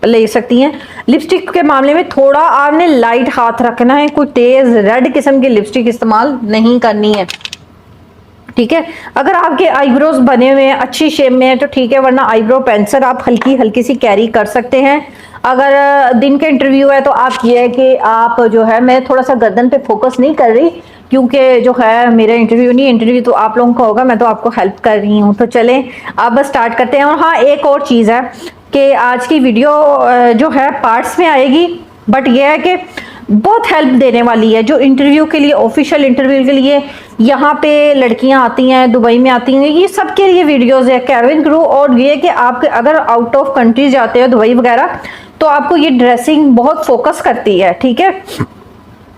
ले सकती हैं। लिपस्टिक के मामले में थोड़ा आपने लाइट हाथ रखना है, कोई तेज़ रेड किस्म की लिपस्टिक इस्तेमाल नहीं करनी है। ठीक है, अगर आपके आईब्रोज बने हुए हैं, अच्छी शेप में है तो ठीक है, वरना आईब्रो पेंसिल आप हल्की हल्की सी कैरी कर सकते हैं। अगर दिन के इंटरव्यू है तो आप ये है कि आप जो है, मैं थोड़ा सा गर्दन पे फोकस नहीं कर रही क्योंकि जो है मेरा इंटरव्यू तो आप लोगों का होगा, मैं तो आपको हेल्प कर रही हूँ। तो चलें अब स्टार्ट करते हैं। और हाँ, एक और चीज़ है कि आज की वीडियो जो है पार्ट्स में आएगी, बट यह है कि बहुत हेल्प देने वाली है जो इंटरव्यू के लिए, ऑफिशियल इंटरव्यू के लिए यहाँ पे लड़कियां आती हैं, दुबई में आती हैं, ये सब के लिए वीडियोस है कैबिन क्रू। और ये कि आप अगर आउट ऑफ कंट्री जाते हो, दुबई वगैरह, तो आपको ये ड्रेसिंग बहुत फोकस करती है। ठीक है,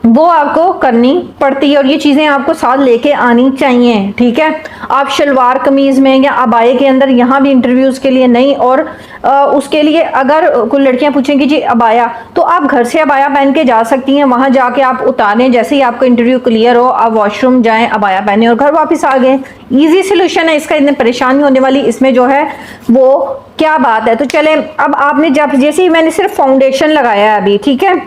वो आपको करनी पड़ती है और ये चीज़ें आपको साथ लेके आनी चाहिए। ठीक है, आप शलवार कमीज़ में या अबाए के अंदर यहाँ भी इंटरव्यूज़ के लिए नहीं। और उसके लिए अगर कोई लड़कियाँ पूछेंगी जी अबाया, तो आप घर से अबाया पहन के जा सकती हैं, वहाँ जाके आप उतारें, जैसे ही आपका इंटरव्यू क्लियर हो आप वॉशरूम जाएं, अबाया पहने और घर वापस आ गए। ईजी सोल्यूशन है इसका, इतनी परेशानी होने वाली इसमें जो है वो क्या बात है। तो चले, अब आपने जब जैसे ही मैंने सिर्फ फाउंडेशन लगाया है अभी, ठीक है,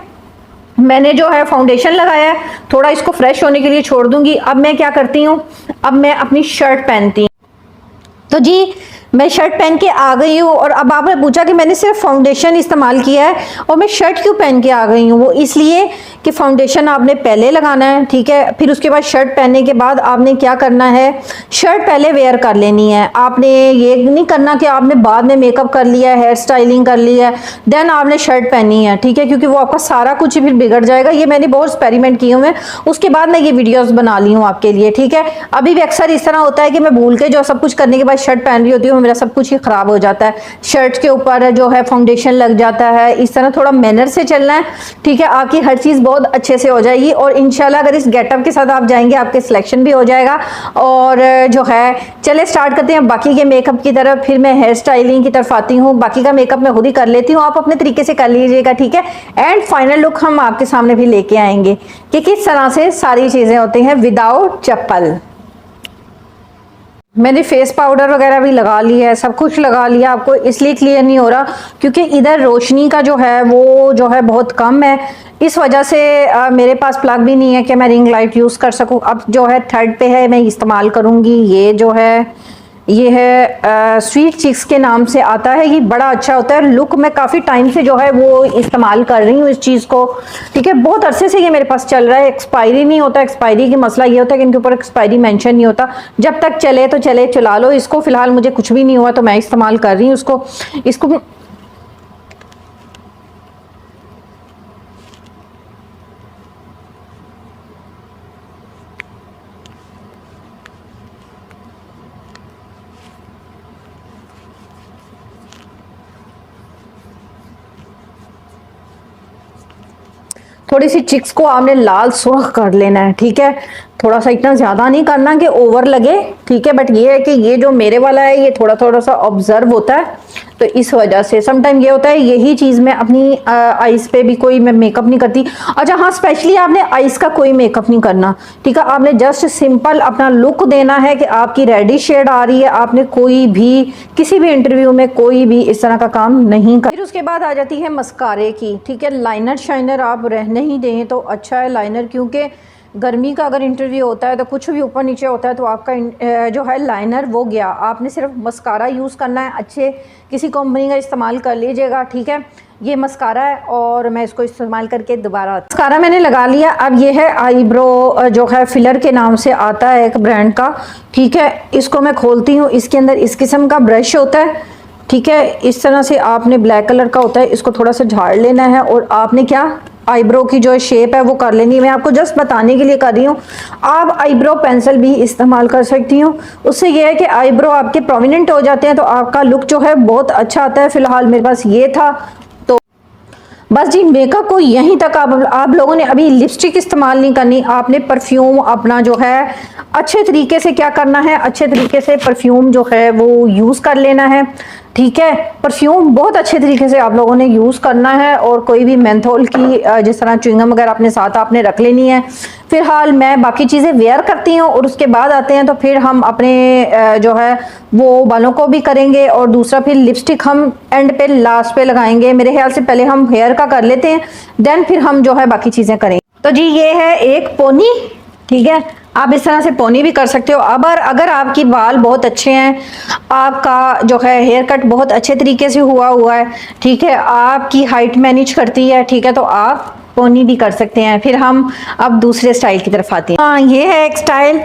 मैंने जो है फाउंडेशन लगाया है, थोड़ा इसको फ्रेश होने के लिए छोड़ दूंगी। अब मैं क्या करती हूँ, अब मैं अपनी शर्ट पहनती हूँ। तो जी मैं शर्ट पहन के आ गई हूँ। और अब आपने पूछा कि मैंने सिर्फ फाउंडेशन इस्तेमाल किया है और मैं शर्ट क्यों पहन के आ गई हूँ, वो इसलिए कि फाउंडेशन आपने पहले लगाना है। ठीक है, फिर उसके बाद शर्ट पहनने के बाद आपने क्या करना है, शर्ट पहले वेयर कर लेनी है। आपने ये नहीं करना कि आपने बाद में मेकअप कर लिया है, हेयर स्टाइलिंग कर लिया है, देन आपने शर्ट पहनी है। ठीक है, क्योंकि वो आपका सारा कुछ ही फिर बिगड़ जाएगा। ये मैंने बहुत एक्सपेरिमेंट किए हुए हैं, उसके बाद मैं ये वीडियोस बना ली हूँ आपके लिए। ठीक है, अभी भी अक्सर इस तरह होता है कि मैं भूल के जो सब कुछ करने के बाद शर्ट पहन रही होती हूँ, मेरा सब कुछ ही खराब हो जाता है, शर्ट के ऊपर जो है फाउंडेशन लग जाता है। इस तरह थोड़ा मैनर से चलना है। ठीक है, आपकी हर चीज़ बहुत अच्छे से हो जाएगी और इंशाल्लाह अगर इस गेटअप के साथ आप जाएंगे आपके सिलेक्शन भी हो जाएगा। और जो है चले स्टार्ट करते हैं बाकी के मेकअप की तरफ, फिर मैं हेयर स्टाइलिंग की तरफ आती हूँ। बाकी का मेकअप मैं खुद ही कर लेती हूँ, आप अपने तरीके से कर लीजिएगा। ठीक है, एंड फाइनल लुक हम आपके सामने भी लेके आएंगे कि किस तरह से सारी चीज़ें होती हैं विदाउट चप्पल। मैंने फेस पाउडर वगैरह भी लगा लिया है, सब कुछ लगा लिया। आपको इसलिए क्लियर नहीं हो रहा क्योंकि इधर रोशनी का जो है वो जो है बहुत कम है, इस वजह से मेरे पास प्लग भी नहीं है कि मैं रिंग लाइट यूज़ कर सकूं। अब जो है थर्ड पे है, मैं इस्तेमाल करूंगी। ये जो है ये है स्वीट चिक्स के नाम से आता है, ये बड़ा अच्छा होता है लुक। मैं काफ़ी टाइम से जो है वो इस्तेमाल कर रही हूँ इस चीज़ को। ठीक है, बहुत अरसे से ये मेरे पास चल रहा है, एक्सपायरी नहीं होता। एक्सपायरी की मसला ये होता है कि इनके ऊपर एक्सपायरी मेंशन नहीं होता। जब तक चले तो चले, चला लो इसको। फिलहाल मुझे कुछ भी नहीं हुआ तो मैं इस्तेमाल कर रही हूँ इसको। थोड़ी सी चिक्स को आपने लाल सुर्ख कर लेना है। ठीक है, थोड़ा सा, इतना ज्यादा नहीं करना कि ओवर लगे। ठीक है, बट ये है कि ये जो मेरे वाला है ये थोड़ा थोड़ा सा ऑब्जर्व होता है, तो इस वजह से समटाइम ये होता है। यही चीज मैं अपनी आईज पे भी कोई मैं मेकअप नहीं करती। अच्छा हाँ, स्पेशली आपने आईज का कोई मेकअप नहीं करना। ठीक है, आपने जस्ट सिंपल अपना लुक देना है कि आपकी रेडी शेड आ रही है। आपने कोई भी किसी भी इंटरव्यू में कोई भी इस तरह का काम नहीं कर। फिर उसके बाद आ जाती है मस्कारे की। ठीक है, लाइनर शाइनर आप रहने ही दें तो अच्छा है लाइनर, क्योंकि गर्मी का अगर इंटरव्यू होता है तो कुछ भी ऊपर नीचे होता है तो आपका जो है लाइनर वो गया। आपने सिर्फ मस्कारा यूज़ करना है, अच्छे किसी कंपनी का इस्तेमाल कर लीजिएगा, ठीक है। ये मस्कारा है और मैं इसको इस्तेमाल करके दोबारा मस्कारा मैंने लगा लिया। अब ये है आईब्रो जो है फिलर के नाम से आता है एक ब्रांड का, ठीक है। इसको मैं खोलती हूँ, इसके अंदर इस किस्म का ब्रश होता है, ठीक है। इस तरह से आपने ब्लैक कलर का होता है, इसको थोड़ा सा झाड़ लेना है और आपने क्या आईब्रो की जो शेप है वो कर लेनी है। मैं आपको जस्ट बताने के लिए कर रही हूँ। आप आईब्रो पेंसिल भी इस्तेमाल कर सकती हूँ, उससे ये है कि आईब्रो आपके प्रोमिनेंट हो जाते हैं तो आपका लुक जो है बहुत अच्छा आता है। फिलहाल मेरे पास ये था, तो बस जी मेकअप को यहीं तक आप लोगों ने अभी लिपस्टिक इस्तेमाल नहीं करनी। आपने परफ्यूम अपना जो है अच्छे तरीके से क्या करना है, अच्छे तरीके से परफ्यूम जो है वो यूज़ कर लेना है, ठीक है। परफ्यूम बहुत अच्छे तरीके से आप लोगों ने यूज़ करना है और कोई भी मेंथोल की जिस तरह च्युइंगम वगैरह अपने साथ आपने रख लेनी है। फिलहाल मैं बाकी चीज़ें वेयर करती हूँ और उसके बाद आते हैं तो फिर हम अपने जो है वो बालों को भी करेंगे और दूसरा फिर लिपस्टिक हम एंड पे लास्ट पे लगाएंगे। मेरे ख्याल से पहले हम हेयर का कर लेते हैं, देन फिर हम जो है बाकी चीज़ें करेंगे। तो जी ये है एक पोनी, ठीक है। आप इस तरह से पोनी भी कर सकते हो। अब अगर आपकी बाल बहुत अच्छे हैं, आपका जो है हेयर कट बहुत अच्छे तरीके से हुआ है, ठीक है, आपकी हाइट मैनेज करती है, ठीक है, तो आप पोनी भी कर सकते हैं। फिर हम अब दूसरे स्टाइल की तरफ आते हैं। हाँ ये है एक स्टाइल,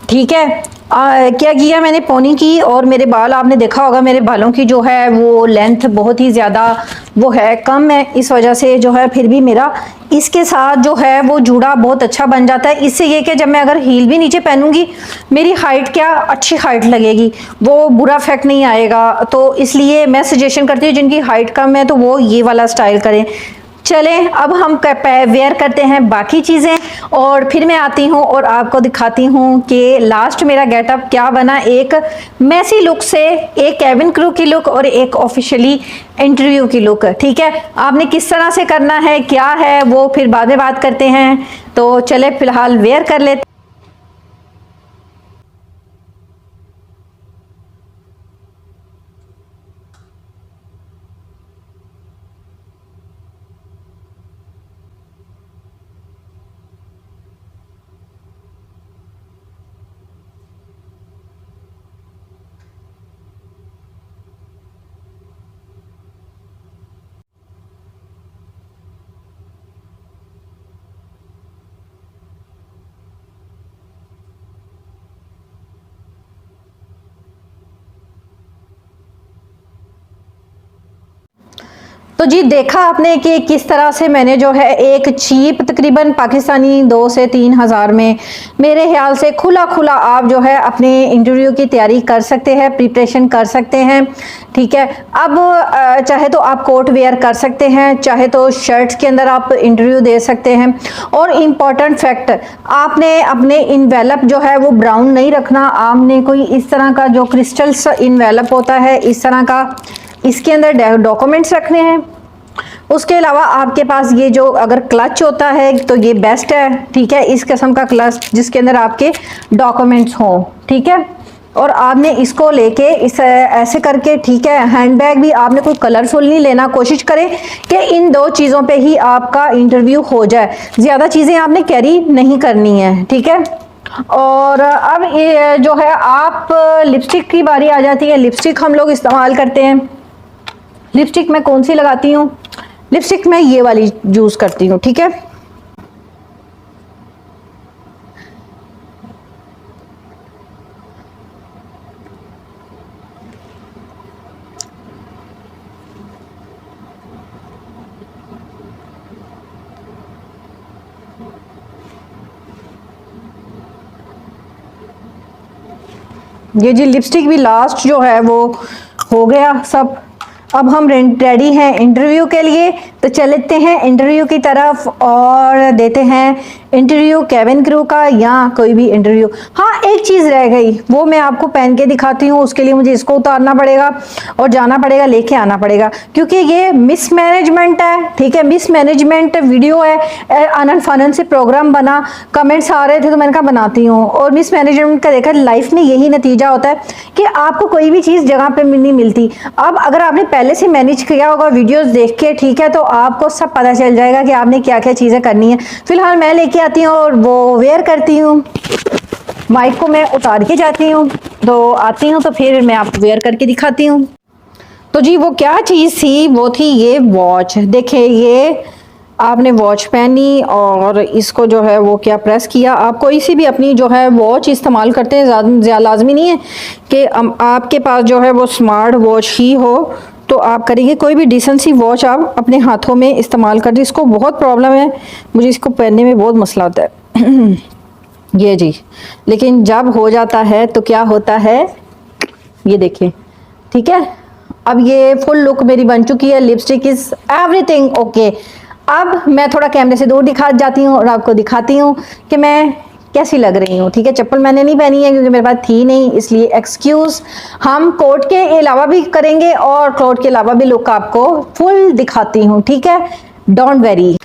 ठीक है। क्या किया मैंने पोनी की और मेरे बाल आपने देखा होगा मेरे बालों की जो है वो लेंथ बहुत ही ज़्यादा वो है कम है, इस वजह से जो है फिर भी मेरा इसके साथ जो है वो जुड़ा बहुत अच्छा बन जाता है। इससे ये कि जब मैं अगर हील भी नीचे पहनूंगी मेरी हाइट क्या अच्छी हाइट लगेगी, वो बुरा इफेक्ट नहीं आएगा। तो इसलिए मैं सजेशन करती हूँ जिनकी हाइट कम है तो वो ये वाला स्टाइल करें। चलें अब हम वेयर करते हैं बाकी चीज़ें और फिर मैं आती हूँ और आपको दिखाती हूँ कि लास्ट मेरा गेटअप क्या बना, एक मैसी लुक से एक कैबिन क्रू की लुक और एक ऑफिशियली इंटरव्यू की लुक, ठीक है। आपने किस तरह से करना है क्या है वो फिर बाद में बात करते हैं। तो चले फिलहाल वेयर कर लेते। तो जी देखा आपने कि किस तरह से मैंने जो है एक चीप तकरीबन पाकिस्तानी 2 से 3 हज़ार में मेरे ख्याल से खुला आप जो है अपने इंटरव्यू की तैयारी कर सकते हैं, प्रिपरेशन कर सकते हैं, ठीक है। अब चाहे तो आप कोट वेयर कर सकते हैं, चाहे तो शर्ट्स के अंदर आप इंटरव्यू दे सकते हैं। और इम्पॉर्टेंट फैक्ट, आपने अपने इन्वेलप जो है वो ब्राउन नहीं रखना, आपने कोई इस तरह का जो क्रिस्टल्स इन्वेलप होता है इस तरह का इसके अंदर डॉक्यूमेंट्स रखने हैं। उसके अलावा आपके पास ये जो अगर क्लच होता है तो ये बेस्ट है, ठीक है, इस किस्म का क्लच जिसके अंदर आपके डॉक्यूमेंट्स हों, ठीक है। और आपने इसको लेके इस ऐसे करके, ठीक है। हैंडबैग भी आपने कोई कलरफुल नहीं लेना, कोशिश करें कि इन 2 चीज़ों पे ही आपका इंटरव्यू हो जाए, ज़्यादा चीज़ें आपने कैरी नहीं करनी है, ठीक है। और अब ये जो है आप लिपस्टिक की बारी आ जाती है। लिपस्टिक हम लोग इस्तेमाल करते हैं। लिपस्टिक मैं कौन सी लगाती हूँ, लिपस्टिक मैं ये वाली यूज़ करती हूँ, ठीक है। ये जी लिपस्टिक भी लास्ट जो है वो हो गया सब। अब हम रेडी हैं इंटरव्यू के लिए, तो चलते हैं इंटरव्यू की तरफ और देते हैं इंटरव्यू कैबिन क्रू का या कोई भी इंटरव्यू। हाँ एक चीज़ रह गई, वो मैं आपको पहन के दिखाती हूँ। उसके लिए मुझे इसको उतारना पड़ेगा और जाना पड़ेगा, लेके आना पड़ेगा, क्योंकि ये मिसमैनेजमेंट है, ठीक है। मिसमैनेजमेंट वीडियो है, आनंद फानंद से प्रोग्राम बना, कमेंट्स आ रहे थे तो मैंने कहा बनाती हूँ। और मिसमैनेजमेंट का देखा लाइफ में यही नतीजा होता है कि आपको कोई भी चीज़ जगह पे नहीं मिलती। अब अगर आपने पहले से मैनेज किया होगा वीडियोस देख के, ठीक है, तो आपको सब पता चल जाएगा कि आपने क्या क्या चीज़ें करनी है। फिलहाल मैं लेके आती हूँ और वो वेयर करती हूँ। माइक को मैं उतार के जाती हूँ, तो आती हूँ तो फिर मैं आपको वेयर करके दिखाती हूँ। तो जी वो क्या चीज़ थी, वो थी ये वॉच। देखिए ये आपने वॉच पहनी और इसको जो है वो क्या प्रेस किया। आप कोई सी भी अपनी जो है वॉच इस्तेमाल करते हैं, ज़्यादा लाजमी नहीं है कि आपके पास जो है वो स्मार्ट वॉच ही हो, तो आप करेंगे कोई भी डिसेंट सी वॉच आप अपने हाथों में इस्तेमाल कर दी। इसको बहुत प्रॉब्लम है, मुझे इसको पहनने में बहुत मसला होता है ये जी, लेकिन जब हो जाता है तो क्या होता है, ये देखिए, ठीक है। अब ये फुल लुक मेरी बन चुकी है, लिपस्टिक इज एवरीथिंग ओके। अब मैं थोड़ा कैमरे से दूर दिखा जाती हूँ और आपको दिखाती हूँ कि मैं कैसी लग रही हूँ, ठीक है। चप्पल मैंने नहीं पहनी है क्योंकि मेरे पास थी नहीं, इसलिए एक्सक्यूज। हम कोट के अलावा भी करेंगे और कोट के अलावा भी लुक आपको फुल दिखाती हूँ, ठीक है, डोंट वेरी।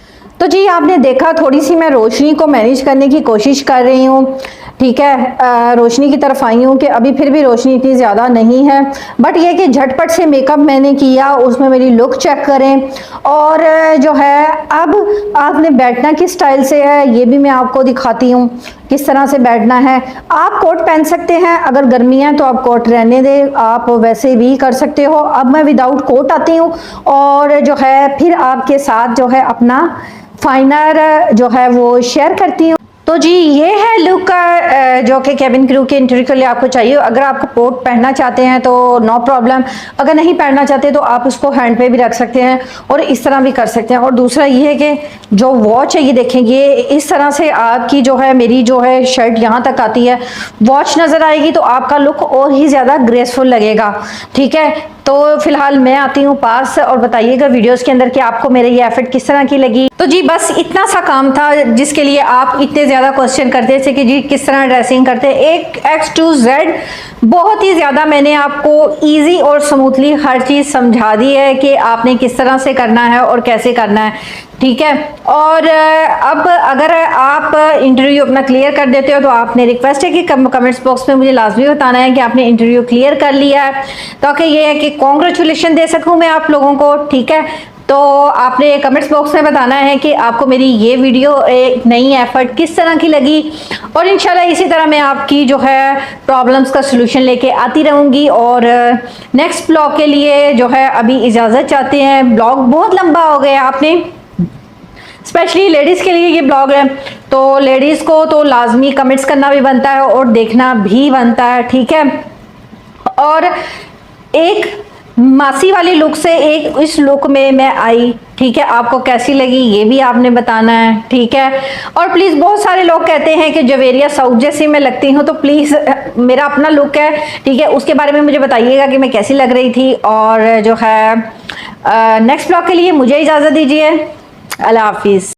तो जी आपने देखा थोड़ी सी मैं रोशनी को मैनेज करने की कोशिश कर रही हूँ, ठीक है। रोशनी की तरफ आई हूँ कि अभी फिर भी रोशनी इतनी ज़्यादा नहीं है, बट ये कि झटपट से मेकअप मैंने किया, उसमें मेरी लुक चेक करें। और जो है अब आपने बैठना किस स्टाइल से है ये भी मैं आपको दिखाती हूँ, किस तरह से बैठना है। आप कोट पहन सकते हैं, अगर गर्मी है तो आप कोट रहने दें, आप वैसे भी कर सकते हो। अब मैं विदाउट कोट आती हूँ और जो है फिर आपके साथ जो है अपना फाइनर जो है वो शेयर करती हूँ। तो जी ये है लुक जो कि केबिन क्रू के इंटरव्यू के लिए आपको चाहिए। अगर आपको कोट पहनना चाहते हैं तो नो प्रॉब्लम, अगर नहीं पहनना चाहते तो आप उसको हैंड पे भी रख सकते हैं और इस तरह भी कर सकते हैं। और दूसरा ये है कि जो वॉच है ये देखें, ये इस तरह से आपकी जो है मेरी जो है शर्ट यहाँ तक आती है, वॉच नज़र आएगी तो आपका लुक और ही ज़्यादा ग्रेसफुल लगेगा, ठीक है। तो फिलहाल मैं आती हूँ पास और बताइएगा वीडियोस के अंदर कि आपको मेरे ये एफर्ट किस तरह की लगी। तो जी बस इतना सा काम था जिसके लिए आप इतने ज़्यादा क्वेश्चन करते थे कि जी किस तरह ड्रेसिंग करते हैं। एक X to Z बहुत ही ज़्यादा मैंने आपको इजी और स्मूथली हर चीज़ समझा दी है कि आपने किस तरह से करना है और कैसे करना है, ठीक है। और अब अगर आप इंटरव्यू अपना क्लियर कर देते हो तो आपने रिक्वेस्ट है कि कमेंट्स बॉक्स में मुझे लाजमी बताना है कि आपने इंटरव्यू क्लियर कर लिया है, ताकि ये है कि कॉन्ग्रेचुलेशन दे सकूं मैं आप लोगों को, ठीक है। तो आपने कमेंट्स बॉक्स में बताना है कि आपको मेरी ये वीडियो एक नई एफर्ट किस तरह की लगी, और इंशाल्लाह इसी तरह मैं आपकी जो है प्रॉब्लम्स का सलूशन लेके आती रहूँगी। और नेक्स्ट ब्लॉग के लिए जो है अभी इजाज़त चाहते हैं, ब्लॉग बहुत लंबा हो गया, आपने स्पेशली लेडीज़ के लिए ये ब्लॉग है, तो लेडीज़ को तो लाजमी कमेंट्स करना भी बनता है और देखना भी बनता है, ठीक है। और एक मासी वाली लुक से एक इस लुक में मैं आई, ठीक है, आपको कैसी लगी ये भी आपने बताना है, ठीक है। और प्लीज़ बहुत सारे लोग कहते हैं कि जवेरिया साउथ जैसी मैं लगती हूँ, तो प्लीज़ मेरा अपना लुक है, ठीक है, उसके बारे में मुझे बताइएगा कि मैं कैसी लग रही थी। और जो है नेक्स्ट ब्लॉग के लिए मुझे इजाज़त दीजिए, अल्लाह हाफिज़।